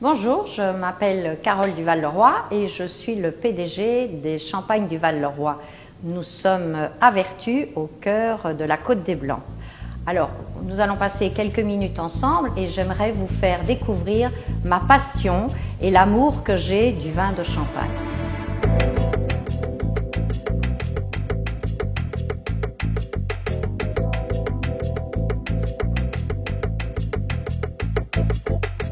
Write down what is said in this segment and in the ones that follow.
Bonjour, je m'appelle Carole Duval-Leroy et je suis le PDG des Champagnes du Val-le-Roi. Nous sommes à Vertus, au cœur de la Côte des Blancs. Alors, nous allons passer quelques minutes ensemble et j'aimerais vous faire découvrir ma passion et l'amour que j'ai du vin de Champagne.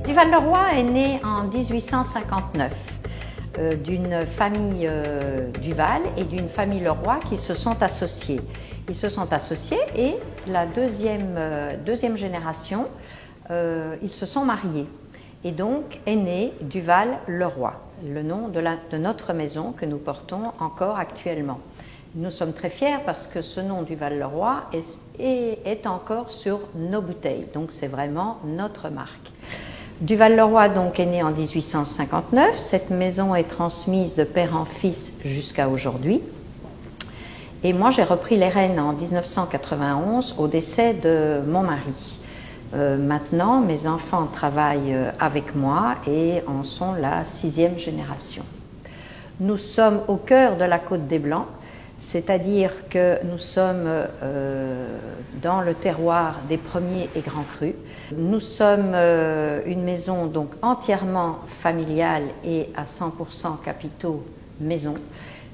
Duval-le-Roi est né en 1859 d'une famille Duval et d'une famille Leroy qui se sont associés. Ils se sont associés et la deuxième génération, ils se sont mariés. Et donc est né Duval-Leroy, le nom de notre maison que nous portons encore actuellement. Nous sommes très fiers parce que ce nom Duval-Leroy est encore sur nos bouteilles, donc c'est vraiment notre marque. Duval-Leroy donc est né en 1859, cette maison est transmise de père en fils jusqu'à aujourd'hui. Et moi j'ai repris les rênes en 1991 au décès de mon mari. Maintenant mes enfants travaillent avec moi et en sont la 6e génération. Nous sommes au cœur de la Côte des Blancs, c'est-à-dire que nous sommes dans le terroir des premiers et grands crus. Nous sommes une maison donc entièrement familiale et à 100% capitaux maison,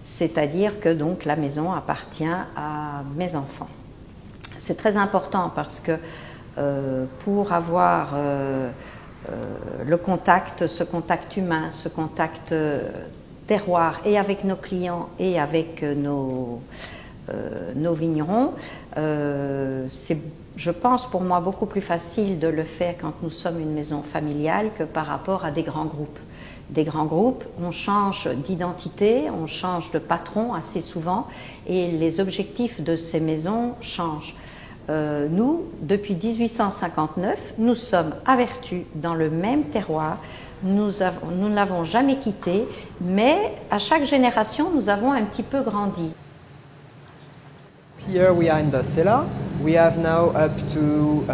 c'est-à-dire que donc la maison appartient à mes enfants. C'est très important parce que pour avoir le contact, ce contact humain, ce contact terroir et avec nos clients et avec nos vignerons, c'est, je pense, pour moi beaucoup plus facile de le faire quand nous sommes une maison familiale que par rapport à des grands groupes. Des grands groupes, on change d'identité, on change de patron assez souvent et les objectifs de ces maisons changent. Nous, depuis 1859, nous sommes à Vertus dans le même terroir. Nous ne l'avons jamais quitté, mais à chaque génération, nous avons un petit peu grandi. Here we are in the cellar. We have now up to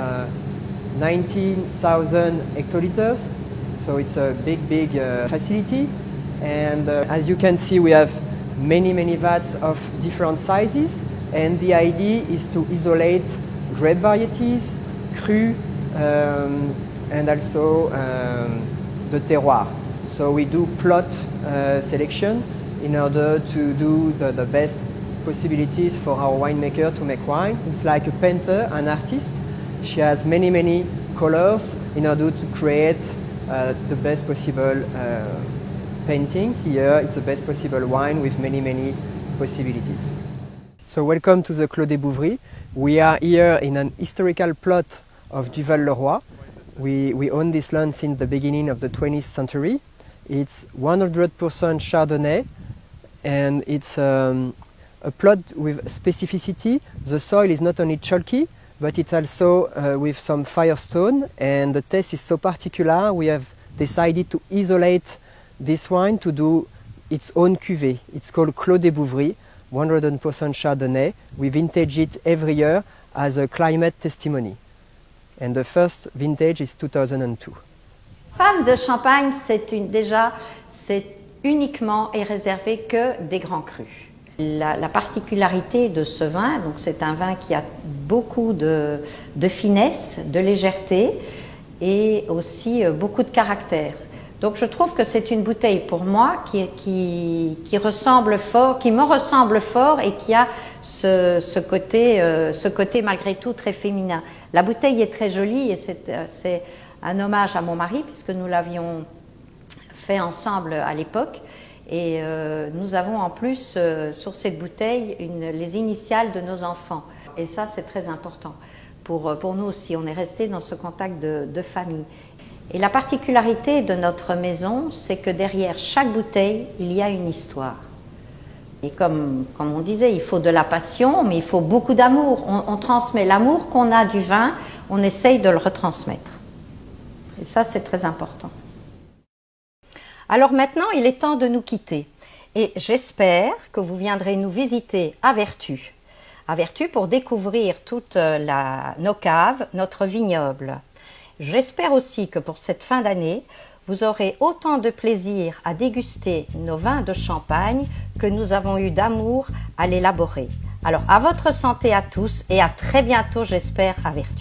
19,000 hectoliters, so it's a big facility. And as you can see, we have many vats of different sizes. And the idea is to isolate grape varieties, cru, and also the terroir. So we do plot selection in order to do the best possibilities for our winemaker to make wine. It's like a painter, an artist. She has many colors in order to create the best possible painting. Here it's the best possible wine with many possibilities. So welcome to the Clos des Bouvries. We are here in an historical plot of Duval-le-Roi. We own this land since the beginning of the 20th century. It's 100% Chardonnay and it's a plot with specificity. The soil is not only chalky, but it's also with some firestone, and the taste is so particular. We have decided to isolate this wine to do its own cuvée. It's called Clos des Bouvries, 100% Chardonnay. We vintage it every year as a climate testimony. And the first vintage is 2002. Femme de Champagne, c'est uniquement et réservé que des grands crus. La particularité de ce vin, donc c'est un vin qui a beaucoup de finesse, de légèreté et aussi beaucoup de caractère. Donc je trouve que c'est une bouteille pour moi qui ressemble fort, qui me ressemble fort et qui a ce côté malgré tout très féminin. La bouteille est très jolie et c'est un hommage à mon mari puisque nous l'avions fait ensemble à l'époque. Et nous avons en plus sur cette bouteille les initiales de nos enfants. Et ça, c'est très important. Pour nous aussi, on est resté dans ce contact de famille. Et la particularité de notre maison, c'est que derrière chaque bouteille, il y a une histoire. Et comme on disait, il faut de la passion, mais il faut beaucoup d'amour. On transmet l'amour qu'on a du vin, on essaye de le retransmettre. Et ça, c'est très important. Alors maintenant, il est temps de nous quitter et j'espère que vous viendrez nous visiter à Vertus pour découvrir toutes nos caves, notre vignoble. J'espère aussi que pour cette fin d'année, vous aurez autant de plaisir à déguster nos vins de Champagne que nous avons eu d'amour à l'élaborer. Alors à votre santé à tous et à très bientôt j'espère à Vertus.